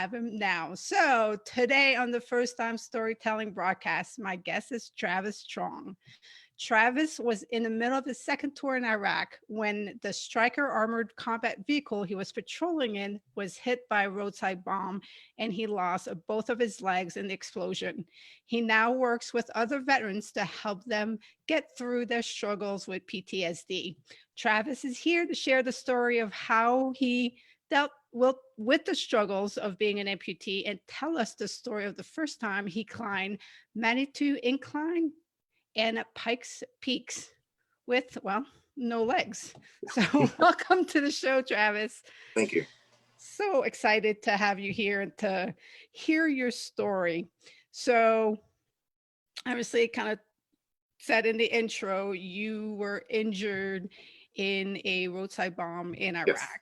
have him now. So today on the First Time Storytelling broadcast, my guest is Travis Strong. Travis was in the middle of his second tour in Iraq when the Stryker armored combat vehicle he was patrolling in was hit by a roadside bomb and he lost both of his legs in the explosion. He now works with other veterans to help them get through their struggles with PTSD. Travis is here to share the story of how he dealt with the struggles of being an amputee and tell us the story of the first time he climbed Manitou Incline and Pikes Peaks with, well, no legs. So, welcome to the show, Travis. Thank you. So excited to have you here and to hear your story. So, obviously, kind of said in the intro, you were injured in a roadside bomb in Iraq.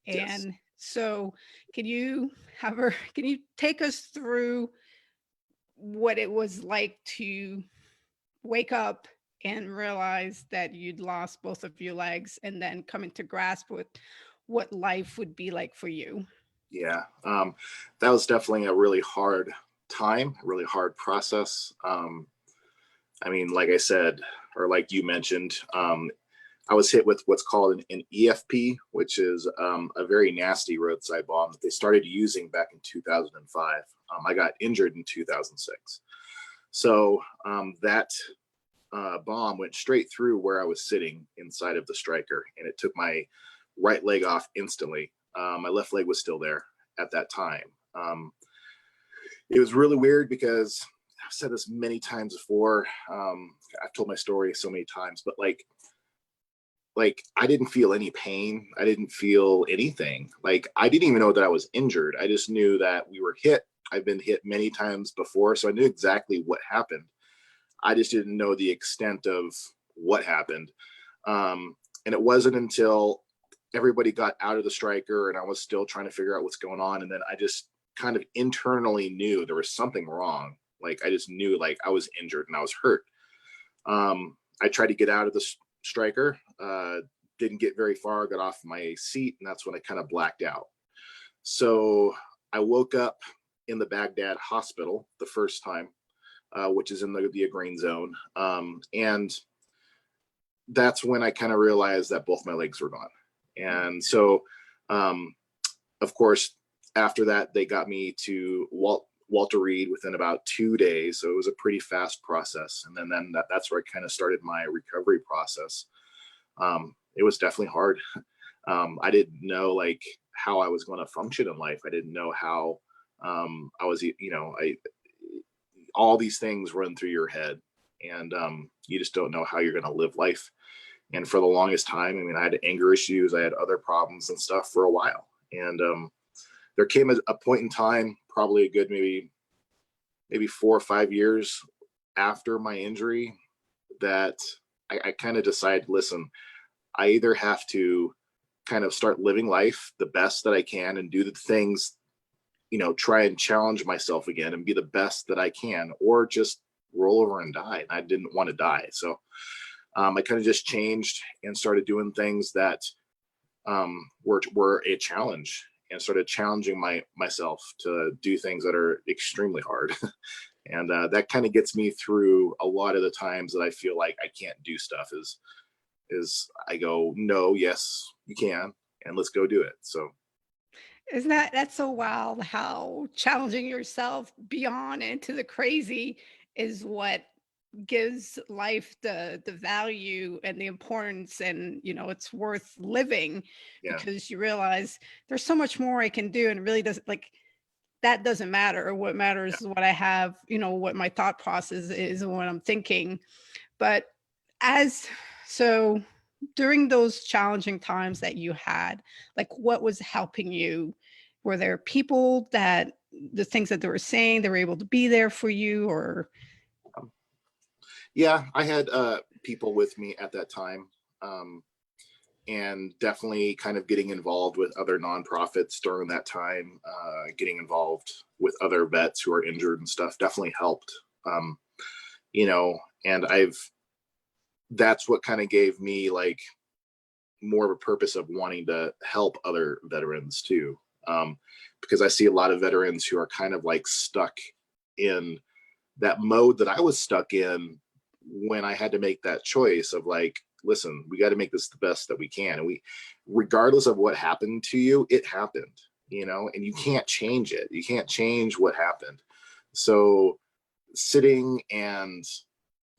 Yes. And so, can you take us through what it was like to wake up and realize that you'd lost both of your legs and then coming to grasp with what life would be like for you? Yeah. That was definitely a really hard time, a really hard process. I mean, like I said, or like you mentioned, I was hit with what's called an EFP, which is a very nasty roadside bomb that they started using back in 2005. I got injured in 2006. So that bomb went straight through where I was sitting inside of the Stryker, and it took my right leg off instantly. My left leg was still there at that time. It was really weird because I've said this many times before. I've told my story so many times, but like I didn't feel any pain. I didn't feel anything. Like I didn't even know that I was injured. I just knew that we were hit. I've been hit many times before, so I knew exactly what happened. I just didn't know the extent of what happened. And it wasn't until everybody got out of the Stryker and I was still trying to figure out what's going on. And then I just kind of internally knew there was something wrong. Like I just knew like I was injured and I was hurt. I tried to get out of the Stryker, didn't get very far, got off my seat, and that's when I kind of blacked out. So I woke up in the Baghdad hospital the first time, which is in the green zone. And that's when I kind of realized that both my legs were gone. And so, of course, after that, they got me to Walter Reed within about 2 days. So it was a pretty fast process. And then that's where I kind of started my recovery process. It was definitely hard. I didn't know like how I was going to function in life. I didn't know how I was, all these things run through your head, and you just don't know how you're going to live life. And for the longest time, I mean, I had anger issues, I had other problems and stuff for a while. And there came a point in time, probably a good maybe 4 or 5 years after my injury, that I kind of decided, listen, I either have to kind of start living life the best that I can and do the things, try and challenge myself again and be the best that I can, or just roll over and die. And I didn't want to die. So I kind of just changed and started doing things that were a challenge, and started challenging myself to do things that are extremely hard. And that kind of gets me through a lot of the times that I feel like I can't do stuff is I go, no, yes, you can, and let's go do it. So Isn't that's so wild how challenging yourself beyond into the crazy is what gives life the value and the importance, and it's worth living yeah, because you realize there's so much more I can do, and it really doesn't, like, that doesn't matter. What matters yeah. is what I have, what my thought process is and what I'm thinking. But as so during those challenging times that you had, like, what was helping you? Were there people that the things that they were saying, they were able to be there for you? Or Yeah, I had people with me at that time, and definitely kind of getting involved with other nonprofits during that time, getting involved with other vets who are injured and stuff definitely helped. And that's what kind of gave me like more of a purpose of wanting to help other veterans too. because I see a lot of veterans who are kind of like stuck in that mode that I was stuck in when I had to make that choice of like, listen, we got to make this the best that we can. And regardless of what happened to you, it happened, and you can't change it. You can't change what happened. So sitting and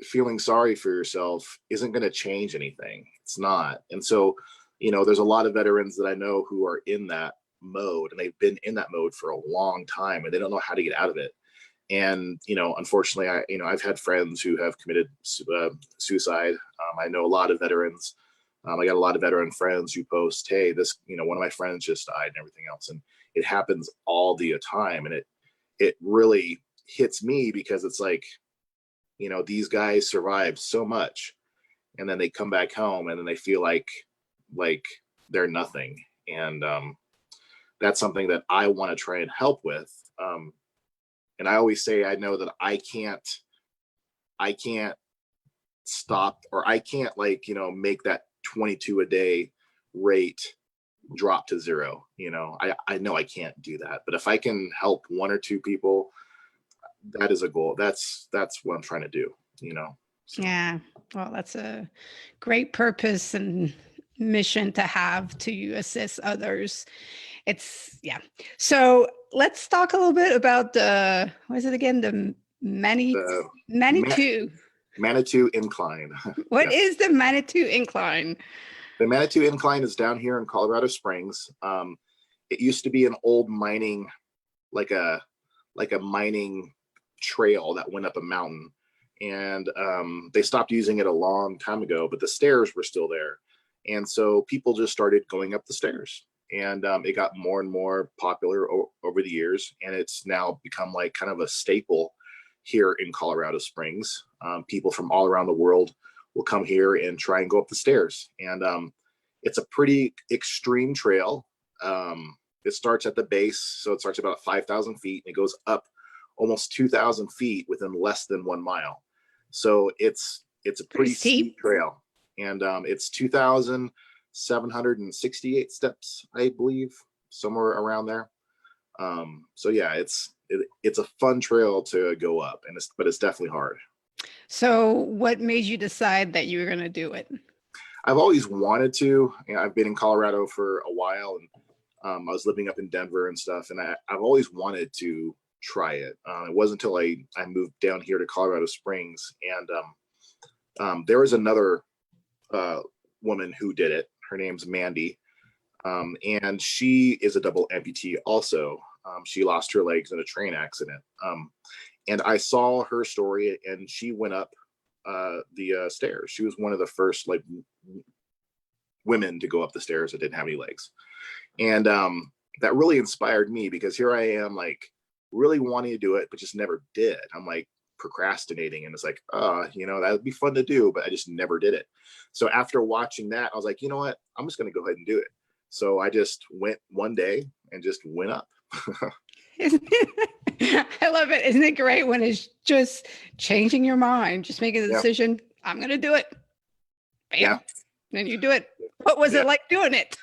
feeling sorry for yourself isn't going to change anything. It's not. And so, there's a lot of veterans that I know who are in that mode, and they've been in that mode for a long time, and they don't know how to get out of it. And, unfortunately, I've had friends who have committed suicide. I know a lot of veterans. I got a lot of veteran friends who post, hey, this, one of my friends just died and everything else. And it happens all the time. And it really hits me because it's like, these guys survived so much, and then they come back home and then they feel like they're nothing. And that's something that I want to try and help with. And I always say, I know that I can't stop, or I can't make that 22 a day rate drop to zero. I know I can't do that, but if I can help one or two people, that is a goal. That's what I'm trying to do, So. Yeah. Well, that's a great purpose and mission to have, to assist others. Yeah. So let's talk a little bit about what is it again? The The Manitou. Manitou Incline. What Yes. is the Manitou Incline? The Manitou Incline is down here in Colorado Springs. It used to be an old mining, like a mining trail that went up a mountain, and they stopped using it a long time ago, but the stairs were still there. And so people just started going up the stairs, and it got more and more popular over the years. And it's now become like kind of a staple here in Colorado Springs. People from all around the world will come here and try and go up the stairs. And it's a pretty extreme trail. It starts at the base. So it starts about 5,000 feet, and it goes up almost 2,000 feet within less than 1 mile. So it's a pretty steep trail. And it's 2,768 steps, I believe, somewhere around there. So yeah, it's a fun trail to go up, but it's definitely hard. So what made you decide that you were going to do it? I've always wanted to. I've been in Colorado for a while, and I was living up in Denver and stuff, and I've always wanted to try it. It wasn't until I moved down here to Colorado Springs, and there was another woman who did it. Her name's Mandy, and she is a double amputee also. She lost her legs in a train accident. And I saw her story, and she went up the stairs. She was one of the first women to go up the stairs that didn't have any legs. And that really inspired me, because here I am really wanting to do it, but just never did. I'm procrastinating, and it's that would be fun to do, but I just never did it. So after watching that, I was like, you know what? I'm just going to go ahead and do it. So I just went one day and just went up. I love it. Isn't it great when it's just changing your mind, just making a decision? Yep. I'm going to do it. Bam. Yeah. Then you do it. What was it like doing it?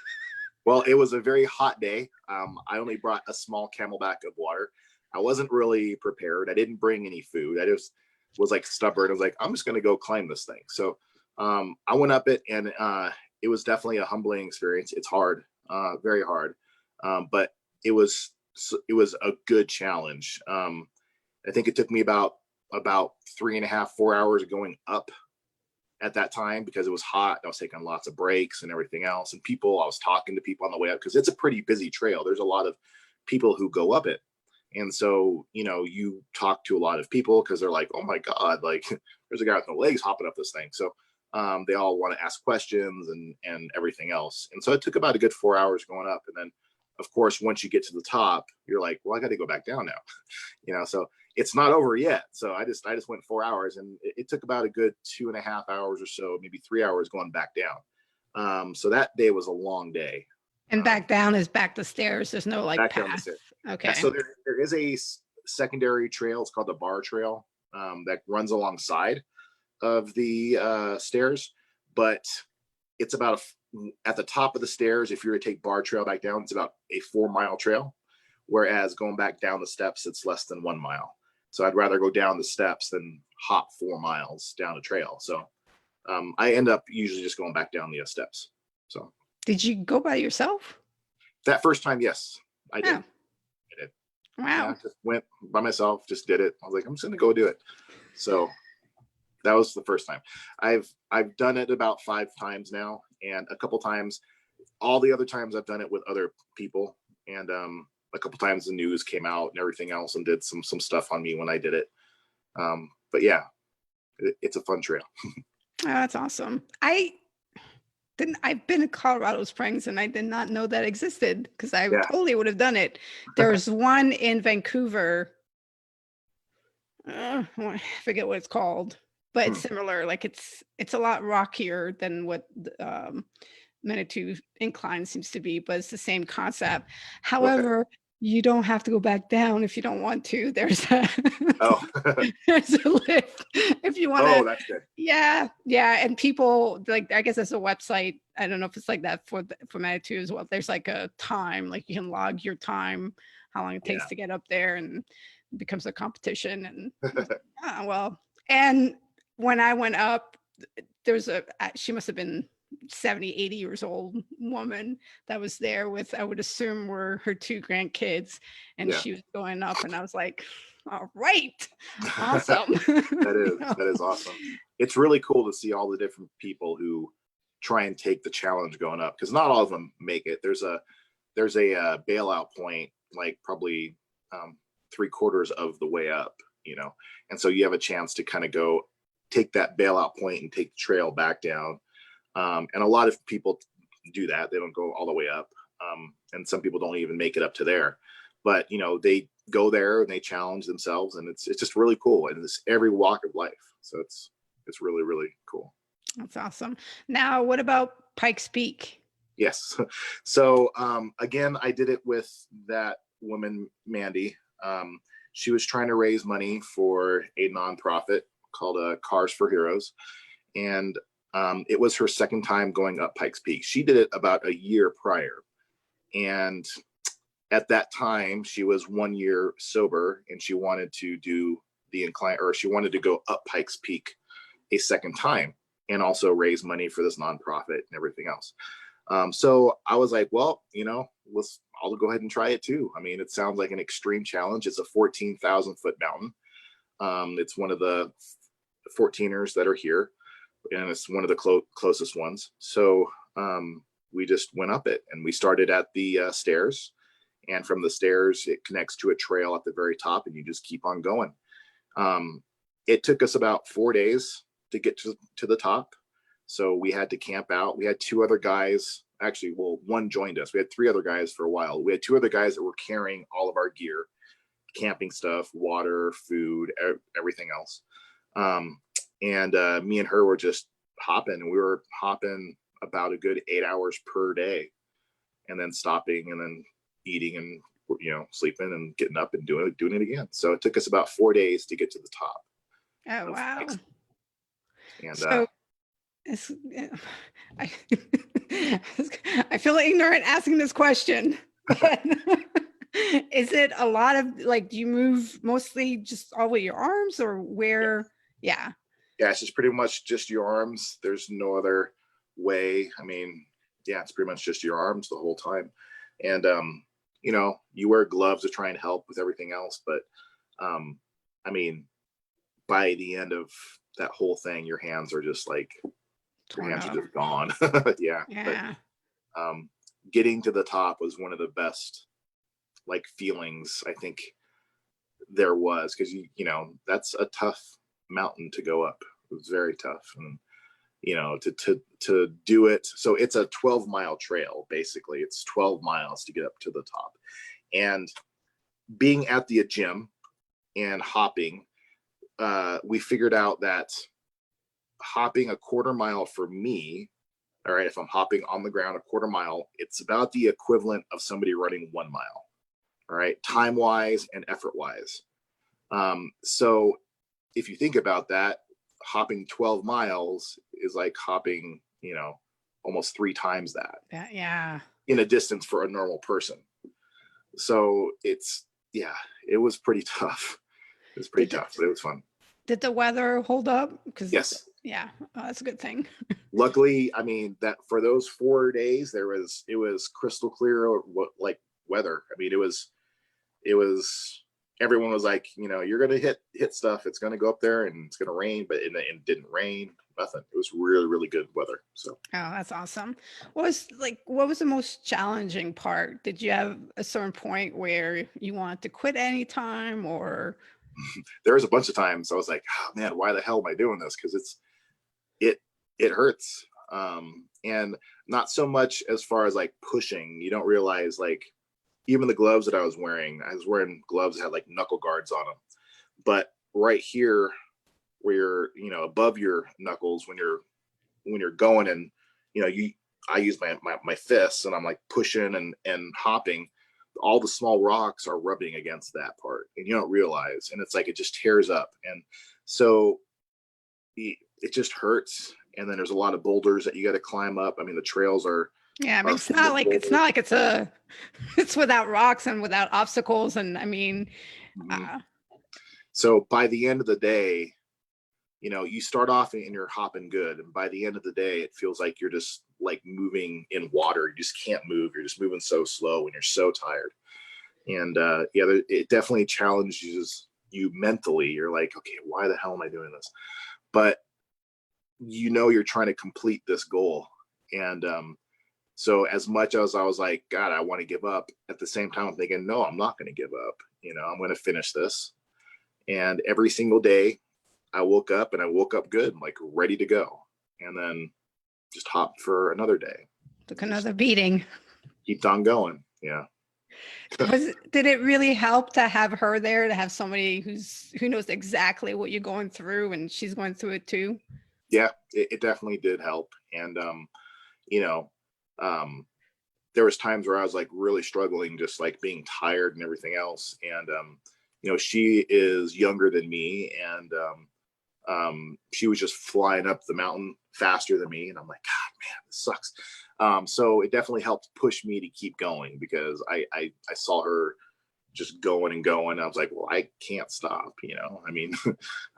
Well, it was a very hot day. I only brought a small camelback of water. I wasn't really prepared. I didn't bring any food. I just was stubborn. I was I'm just going to go climb this thing. So I went up it, and it was definitely a humbling experience. It's hard, very hard. But it was a good challenge. I think it took me about 3.5, 4 hours going up at that time, because it was hot. I was taking lots of breaks and everything else. And I was talking to people on the way up, because it's a pretty busy trail. There's a lot of people who go up it. And so, you talk to a lot of people, because they're like, oh my God, there's a guy with no legs hopping up this thing. So they all want to ask questions and everything else. And so it took about a good 4 hours going up. And then, of course, once you get to the top, you're like, well, I got to go back down now, so it's not over yet. So I just went 4 hours, and it took about a good 2.5 hours or so, maybe 3 hours going back down. So that day was a long day. And back down is back the stairs. There's no back path. Down the stairs. Okay. Yeah, so there is a secondary trail. It's called the bar trail, that runs alongside of the stairs, but it's about at the top of the stairs. If you were to take bar trail back down, it's about a 4 mile trail, Whereas going back down the steps, it's less than 1 mile. So I'd rather go down the steps than hop 4 miles down a trail. So I end up usually just going back down the steps. So Did you go by yourself? that first time, yes, I did. Oh, I did. wow. Yeah, just went by myself, just did it. I was like, I'm just gonna go do it. So that was the first time. I've done it about 5 times now, and a couple times, all the other times I've done it with other people, and a couple times the news came out and everything else and did some stuff on me when I did it. But yeah, it's a fun trail. Oh, that's awesome. I've been to Colorado Springs and I did not know that existed because I Yeah. totally would have done it. There's one in Vancouver. I forget what it's called, but it's similar. Like it's a lot rockier than what Manitou Incline seems to be, but it's the same concept. However, you don't have to go back down if you don't want to. There's a Oh. there's a lift if you want to. Oh, that's good. Yeah, and people like, I guess there's a website. I don't know if it's like that for Manitou as well. There's like a time, like you can log your time, how long it takes to get up there, and it becomes a competition. And well, and when I went up, she must have been 70, 80 years old woman that was there with, I would assume, were her 2 grandkids, and she was going up, and I was like, all right, awesome. That is awesome. It's really cool to see all the different people who try and take the challenge going up, because not all of them make it. There's a bailout point, like probably 3/4 of the way up, and so you have a chance to kind of go take that bailout point and take the trail back down. And a lot of people do that. They don't go all the way up. And some people don't even make it up to there. But, they go there and they challenge themselves. And it's just really cool. And it's every walk of life. So it's really, really cool. That's awesome. Now, what about Pikes Peak? Yes. So, again, I did it with that woman, Mandy. She was trying to raise money for a nonprofit called Cars for Heroes. And it was her second time going up Pikes Peak. She did it about a year prior. And at that time, she was 1 year sober, and she wanted to do the incline, or she wanted to go up Pikes Peak a second time and also raise money for this nonprofit and everything else. So I was like, well, I'll go ahead and try it too. I mean, it sounds like an extreme challenge. It's a 14,000 foot mountain. It's one of the 14ers that are here, and it's one of the closest ones. So we just went up it, and we started at the stairs, and from the stairs it connects to a trail at the very top, and you just keep on going. It took us about 4 days to get to the top, so we had to camp out. We had 2 other guys, actually, well, one joined us. We had 3 other guys for a while. We had 2 other guys that were carrying all of our gear, camping stuff, water, food, everything else. And me and her were just hopping, and we were hopping about a good 8 hours per day, and then stopping and then eating and sleeping and getting up and doing it again. So it took us about 4 days to get to the top. Oh, wow. And so I feel ignorant asking this question, but is it a lot of, like, do you move mostly just all with your arms, or where? Yeah, it's just pretty much just your arms. There's no other way. I mean, it's pretty much just your arms the whole time. And you wear gloves to try and help with everything else, but I mean, by the end of that whole thing, your hands are just like, your hands are just gone. Yeah. But getting to the top was one of the best feelings I think there was, because that's a tough mountain to go up. It was very tough, and to do it. So it's a 12-mile trail. Basically, it's 12 miles to get up to the top. And being at the gym and hopping, we figured out that hopping a 1/4 mile for me, all right, if I'm hopping on the ground a 1/4 mile, it's about the equivalent of somebody running 1 mile, all right, time wise and effort wise. So if you think about that, hopping 12 miles is like hopping, almost 3 times that. yeah. In a distance for a normal person. So it's, yeah, it was pretty tough. It was pretty Did the, tough, but it was fun. did the weather hold up? Because Yes. yeah, that's a good thing. Luckily, I mean, that for those 4 days, it was crystal clear, like weather. I mean, it was, everyone was like, you're going to hit stuff. It's going to go up there and it's going to rain, but it didn't rain, nothing. It was really, really good weather. So Oh, that's awesome. What was the most challenging part? Did you have a certain point where you wanted to quit anytime or? there was a bunch of times I was like, oh man, why the hell am I doing this? Cause it, it hurts. And not so much as far as like pushing, you don't realize like, even the gloves that I was wearing gloves that had like knuckle guards on them. But right here, where you're, above your knuckles when you're going, and I use my fists and I'm like pushing and hopping. All the small rocks are rubbing against that part, and you don't realize, and it's like it just tears up, and so it just hurts. And then there's a lot of boulders that you got to climb up. I mean, the trails are Yeah, I mean, it's full not of like boulders. it's without rocks and without obstacles. And I mean, Mhm. uh, So by the end of the day, you start off and you're hopping good, and by the end of the day it feels like you're just like moving in water. You just can't move. You're just moving so slow and you're so tired. And yeah, it definitely challenges you mentally. You're like, okay, why the hell am I doing this? But you're trying to complete this goal. And so as much as I was like, God, I want to give up, at the same time I'm thinking, no, I'm not going to give up. I'm going to finish this. And every single day I woke up good, like ready to go, and then just hopped for another day. took Just another beating. kept on going. Yeah. Did it really help to have her there, to have somebody who knows exactly what you're going through and she's going through it too? Yeah, it definitely did help. And, you know, um, there was times where I was like really struggling, just like being tired and everything else. And, she is younger than me, and, she was just flying up the mountain faster than me. And I'm like, God, man, this sucks. So it definitely helped push me to keep going, because I saw her just going and going. I was like, well, I can't stop, I mean,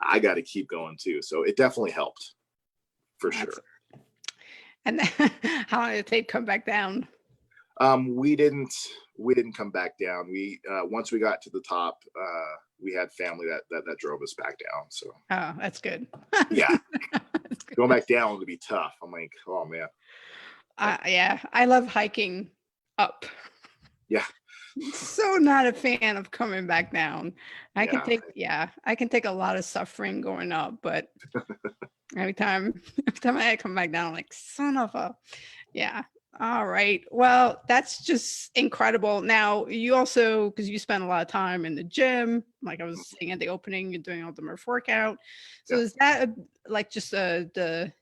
I got to keep going too. So it definitely helped for That's sure. and how long did it take to come back down? We didn't come back down. We once we got to the top, we had family that drove us back down. So Oh, that's good. yeah, That's going good. back down would be tough. I'm like, oh man. But Yeah, I love hiking up. yeah, So not a fan of coming back down. yeah, I can take a lot of suffering going up, but every time I come back down, I'm like, son of a, yeah. All right. Well, that's just incredible. Now, you also, because you spend a lot of time in the gym, like I was saying at the opening, you're doing all the Murph workout. So yeah. is that like just the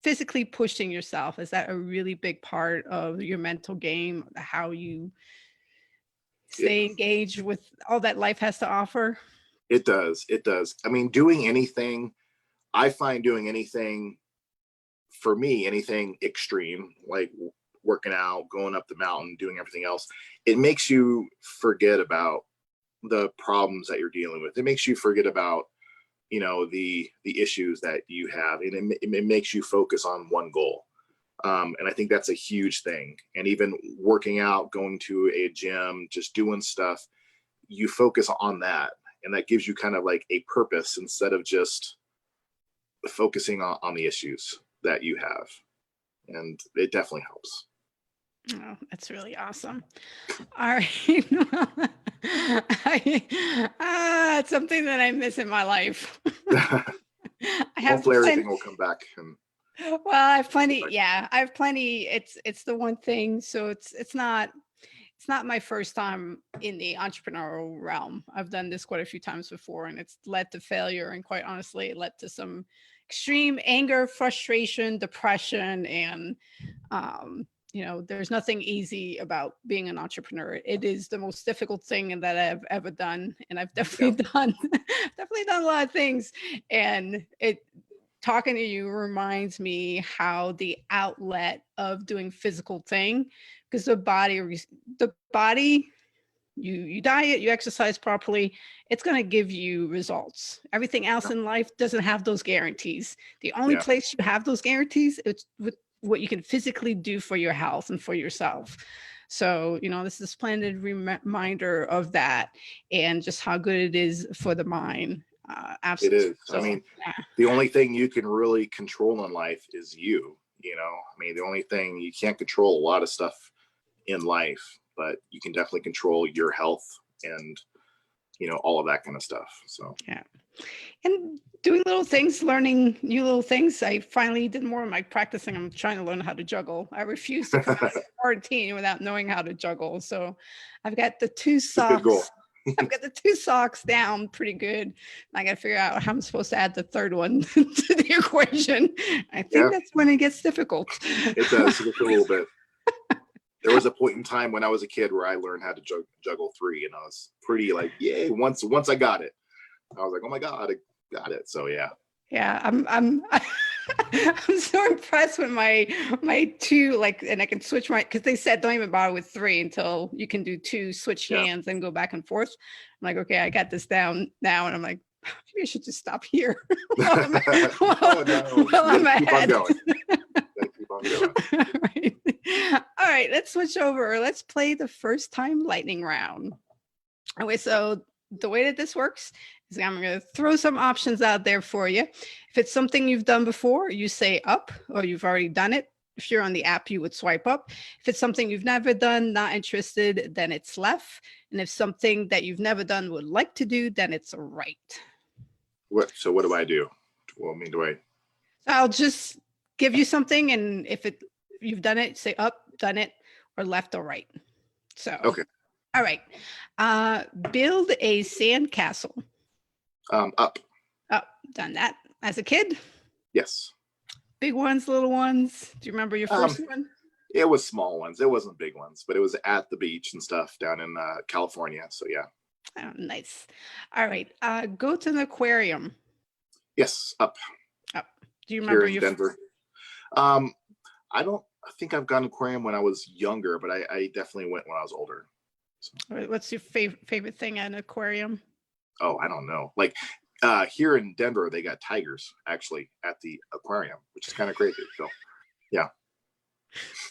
physically pushing yourself? Is that a really big part of your mental game? How you It, stay engaged with all that life has to offer? it does. It does. I mean, I find doing anything, for me, anything extreme, like working out, going up the mountain, doing everything else, it makes you forget about the problems that you're dealing with. It makes you forget about, the issues that you have, and it makes you focus on one goal. And I think that's a huge thing. And even working out, going to a gym, just doing stuff, you focus on that, and that gives you kind of like a purpose, instead of just focusing on the issues that you have. And it definitely helps. Oh, that's really awesome. All right. It's something that I miss in my life. I have Hopefully plenty. everything will come back. And Well, I have plenty. Yeah, I have plenty. It's the one thing. So it's not my first time in the entrepreneurial realm. I've done this quite a few times before, and it's led to failure. And quite honestly, it led to some extreme anger, frustration, depression, and there's nothing easy about being an entrepreneur. It is the most difficult thing that I've ever done, and I've yeah, definitely done definitely done a lot of things. And it talking to you reminds me how the outlet of doing physical thing, because the body You diet, you exercise properly, it's going to give you results. Everything else in life doesn't have those guarantees. The only Yeah. place you have those guarantees, it's with what you can physically do for your health and for yourself. So, this is a splendid reminder of that, and just how good it is for the mind. It Absolutely. is. I So, mean, yeah. the only thing you can really control in life is you. I mean, the only thing you can't control a lot of stuff in life, but you can definitely control your health and all of that kind of stuff. So Yeah. And doing little things, learning new little things. I finally did more of my practicing. I'm trying to learn how to juggle. I refuse to come out of quarantine without knowing how to juggle. So I've got the two it's a good goal. socks. I've got the two socks down pretty good. I got to figure out how I'm supposed to add the third one to the equation. I think that's when it gets difficult. It does. It's a little bit. There was a point in time when I was a kid where I learned how to juggle three, and I was pretty like, yay. Once I got it, I was like, oh my God, I got it. So yeah. Yeah, I'm so impressed with my two, and I can switch because they said don't even bother with three until you can do two, switch hands and go back and forth. I'm like, okay, I got this down now, and I'm like, maybe I should just stop here. I'm ahead. Keep on going. Keep on going. Right. All right, let's switch over. Let's play the first time lightning round. Okay, so the way that this works is I'm going to throw some options out there for you. If it's something you've done before, you say up, or you've already done it. If you're on the app, you would swipe up. If it's something you've never done, not interested, then it's left. And if something that you've never done would like to do, then it's right. So what do I do? Well, I mean, I'll just give you something, and if you've done it, say up, done it, or left or right. So okay. All right. Build a sandcastle. Up. Up. Done that as a kid? Yes. Big ones, little ones? Do you remember your first one? It was small ones. It wasn't big ones, but it was at the beach and stuff down in California. So yeah. Oh, nice. All right. Go to an aquarium. Yes. Up. Up. Do you remember your Denver? I think I've gone to aquarium when I was younger, but I definitely went when I was older. So. What's your favorite thing at an aquarium? Oh, I don't know. Like here in Denver, they got tigers actually at the aquarium, which is kind of crazy. So yeah.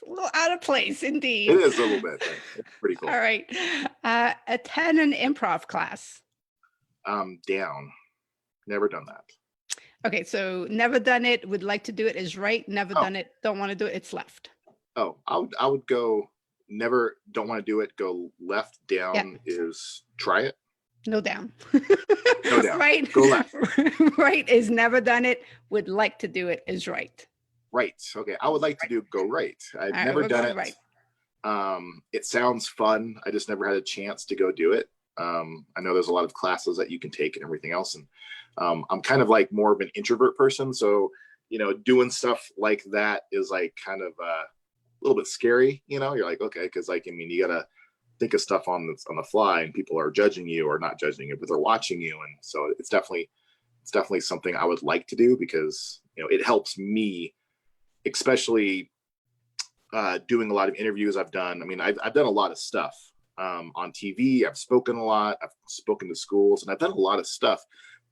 A little out of place, indeed. It is a little bit. It's pretty cool. All right. Attend an improv class. Down. Never done that. Okay, so never done it, would like to do it is right. Never done it, don't want to do it, it's left. Oh, I would go never, don't want to do it, go left. Down is try it. No down. No down. Right. Go left. Right is never done it, would like to do it is right. Right. Okay. I would like to go right. I've never done it. Right. It sounds fun. I just never had a chance to go do it. I know there's a lot of classes that you can take and everything else. And I'm kind of like more of an introvert person. So, doing stuff like that is like kind of a little bit scary, you're like, okay. Cause like, you got to think of stuff on the fly and people are judging you or not judging you, but they're watching you. And so it's definitely something I would like to do because, it helps me, especially doing a lot of interviews I've done. I've done a lot of stuff on TV. I've spoken a lot. I've spoken to schools and I've done a lot of stuff,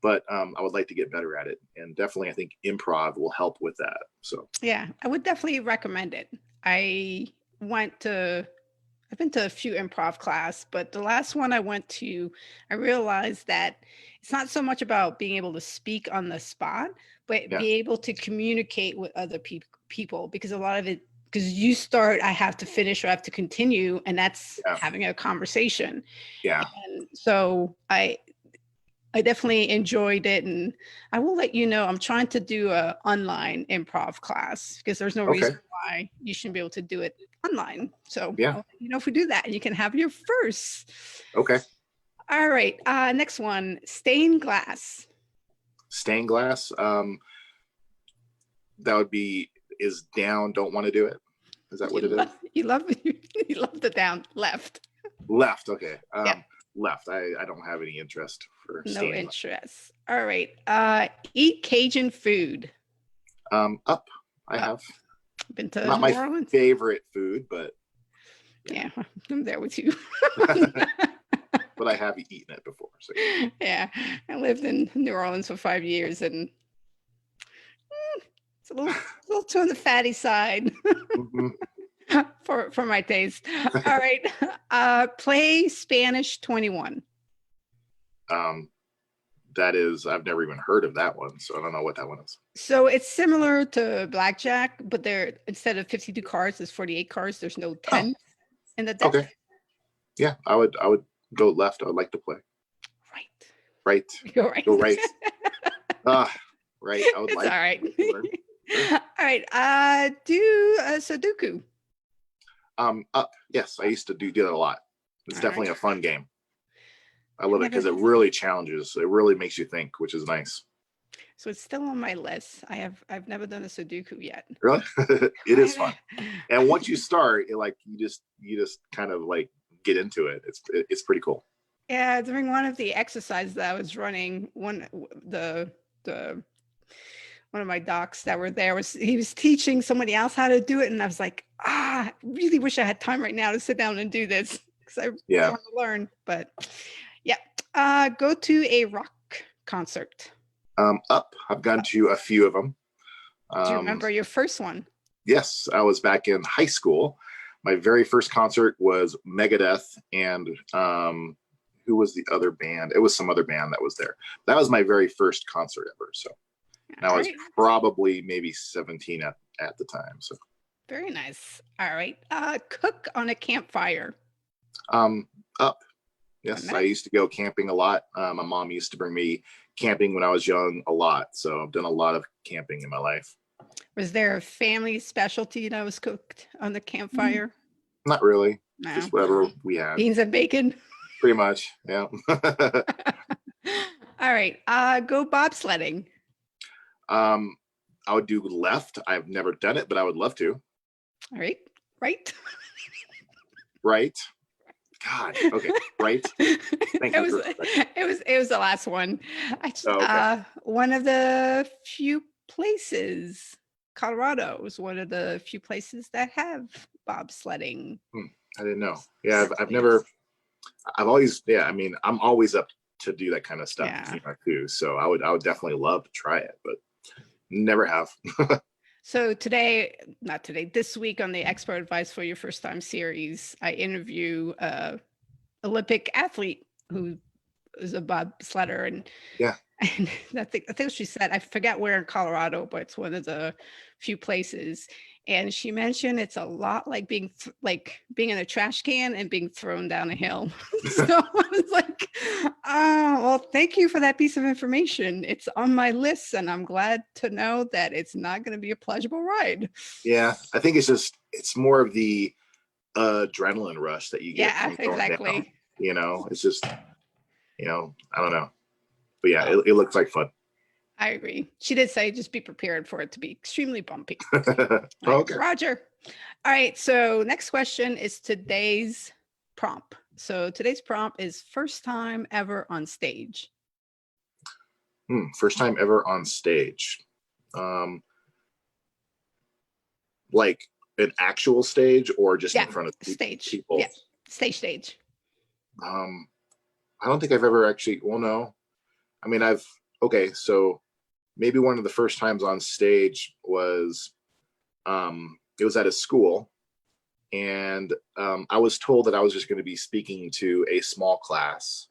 but I would like to get better at it. And definitely, I think improv will help with that. So, yeah, I would definitely recommend it. I've been to a few improv class, but the last one I went to, I realized that it's not so much about being able to speak on the spot, but be able to communicate with other people because a lot of it, because you start, I have to finish or I have to continue, and that's having a conversation. Yeah. And so I definitely enjoyed it, and I will let you know I'm trying to do a online improv class because there's no reason why you shouldn't be able to do it online. So I'll let you know if we do that, and you can have your first. Okay. All right. Next one, stained glass. Stained glass. That would be is down. Don't want to do it. Is that what it is? You love the down left. Left. Okay. Left. I don't have any interest for no interest. All right. Eat Cajun food. Up. I have been to not my favorite food, but yeah, I'm there with you. but I have eaten it before. So Yeah, I lived in New Orleans for 5 years, and it's a little too on the fatty side mhm. for my taste. All right, play Spanish 21. um, that is, I've never even heard of that one, so I don't know what that one is. So it's similar to blackjack, but there instead of 52 cards, there's 48 cards. There's no Oh, 10 in the deck. okay. Yeah, I would go left. I would like to play Right. right. Go right. Go right. Right. I would It's like all right. to learn. Sure. All right. Do Sudoku. Up. Yes, I used to do that a lot. It's All definitely right. a fun game. I love it Never. because it really challenges. It really makes you think, which is nice. So it's still on my list. I've never done a Sudoku yet. Really, it is fun. I- And once you start, you just kind of like get into it. It's pretty cool. Yeah, during one of the exercises that I was running, the one of my docs that were there he was teaching somebody else how to do it, and I was like, I really wish I had time right now to sit down and do this because I Yeah. want to learn. But yeah, go to a rock concert. Up. I've gone to a few of them. Do you remember your first one? Yes, I was back in high school. My very first concert was Megadeth, and who was the other band? It was some other band that was there. That was my very first concert ever. So and I was probably maybe 17 at the time. So very nice. All right. Cook on a campfire. Up. Yes, I used to go camping a lot. My mom used to bring me camping when I was young a lot. So I've done a lot of camping in my life. Was there a family specialty that was cooked on the campfire? Not really. No. Just whatever we had. Beans and bacon? Pretty much, yeah. All right. Go bobsledding. I would do left. I've never done it, but I would love to. All right. Right. Right. God. Okay. Right. Thank you. It was the last one. One of the few places, Colorado was one of the few places that have bobsledding. I didn't know. Yeah, I've always, yeah, I mean, I'm always up to do that kind of stuff too. So I would definitely love to try it, but never have. So this week on the Expert Advice for Your First Time series, I interview Olympic athlete who is a bobsledder, and I think she said, I forget where in Colorado, but it's one of the few places. And she mentioned it's a lot like being in a trash can and being thrown down a hill. So I was like, well, thank you for that piece of information. It's on my list, and I'm glad to know that it's not going to be a pleasurable ride. Yeah, I think it's more of the adrenaline rush that you get. Yeah, exactly. Down. It's just, I don't know. But yeah, it looks like fun. I agree. She did say just be prepared for it to be extremely bumpy. Okay. Roger. All right. So next question is today's prompt. So today's prompt is first time ever on stage. First time ever on stage. Like an actual stage or just in front of stage people? Yeah, stage. I don't think I've ever actually, well, no. I mean, so maybe one of the first times on stage was, it was at a school, and I was told that I was just going to be speaking to a small class.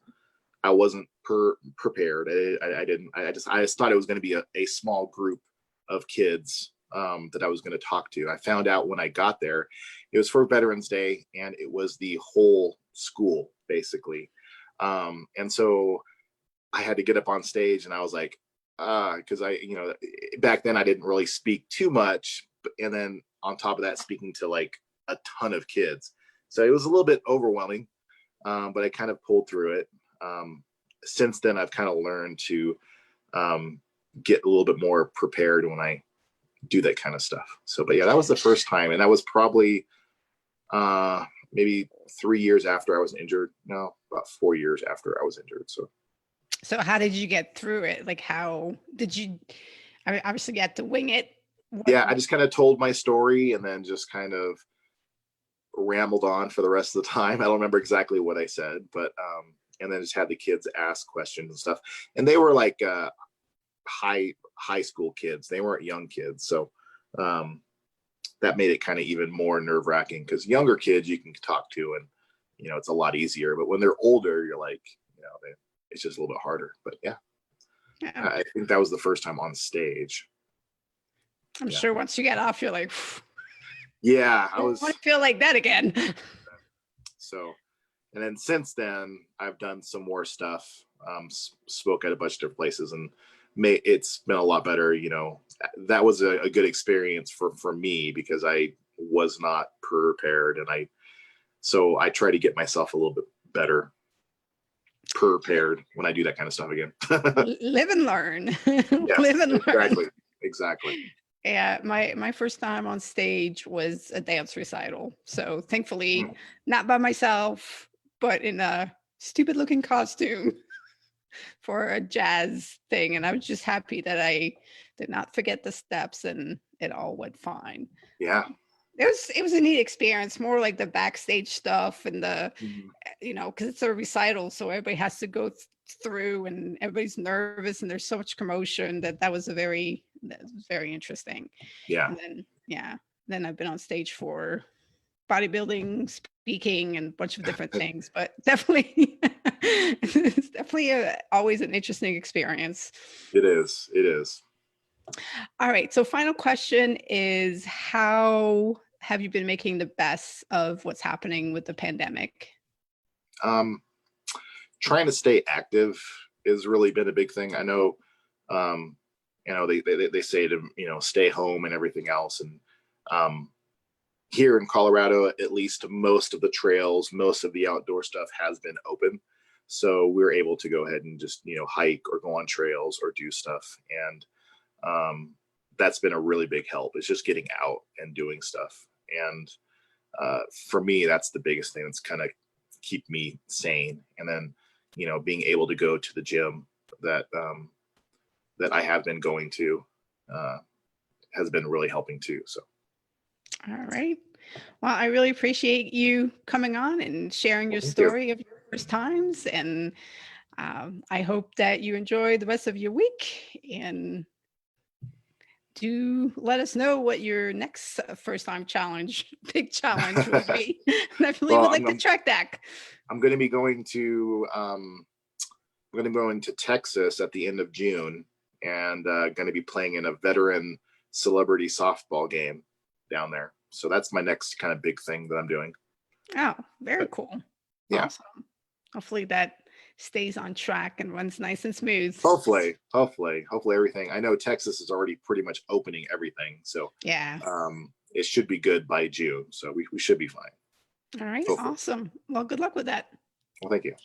I wasn't prepared. I just thought it was going to be a small group of kids that I was going to talk to. I found out when I got there, it was for Veterans Day, and it was the whole school basically. And so I had to get up on stage, and I was like, because back then I didn't really speak too much, and then on top of that, speaking to like a ton of kids. So it was a little bit overwhelming, but I kind of pulled through it. Since then, I've kind of learned to get a little bit more prepared when I do that kind of stuff. So, but yeah, that was the first time, and that was probably maybe 3 years after I was injured. No, about 4 years after I was injured. So how did you get through it? Like, how did you? I mean, obviously, you had to wing it. Yeah, I just kind of told my story and then just kind of rambled on for the rest of the time. I don't remember exactly what I said, but and then just had the kids ask questions and stuff. And they were like high school kids. They weren't young kids. So that made it kind of even more nerve wracking, because younger kids you can talk to, and it's a lot easier. But when they're older, you're like, it's just a little bit harder. But yeah, I think that was the first time on stage. I'm sure once you get off, you're like, yeah, I want to feel like that again. So, and then since then, I've done some more stuff, spoke at a bunch of different places, and it's been a lot better. That was a good experience for me, because I was not prepared, and so I try to get myself a little bit better prepared when I do that kind of stuff again. Live and learn. Yes, Live and learn. Exactly. Yeah, my first time on stage was a dance recital. So thankfully, not by myself, but in a stupid looking costume for a jazz thing. And I was just happy that I did not forget the steps, and it all went fine. Yeah. It was a neat experience, more like the backstage stuff and the, because it's a recital, so everybody has to go through, and everybody's nervous, and there's so much commotion that was very interesting. Yeah. And then I've been on stage for bodybuilding, speaking, and a bunch of different things, but definitely it's definitely always an interesting experience. It is. All right, so final question is, how have you been making the best of what's happening with the pandemic? Trying to stay active has really been a big thing. I know, they say to, stay home and everything else. And here in Colorado, at least most of the trails, most of the outdoor stuff has been open. So we're able to go ahead and just, hike or go on trails or do stuff. And that's been a really big help. It's just getting out and doing stuff. And for me, that's the biggest thing that's kind of keep me sane. And then, being able to go to the gym that I have been going to has been really helping too. So. All right. Well, I really appreciate you coming on and sharing your story of your first times. And I hope that you enjoy the rest of your week, and do let us know what your next first time big challenge will be. And I really would like to track that. I'm going to be going to Texas at the end of June, and going to be playing in a veteran celebrity softball game down there. So that's my next kind of big thing that I'm doing. Oh, very cool. Yeah. Awesome. Hopefully that stays on track and runs nice and smooth. Hopefully everything. I know Texas is already pretty much opening everything. So yeah, it should be good by June. So we should be fine. All right. Hopefully. Awesome. Well, good luck with that. Well, thank you.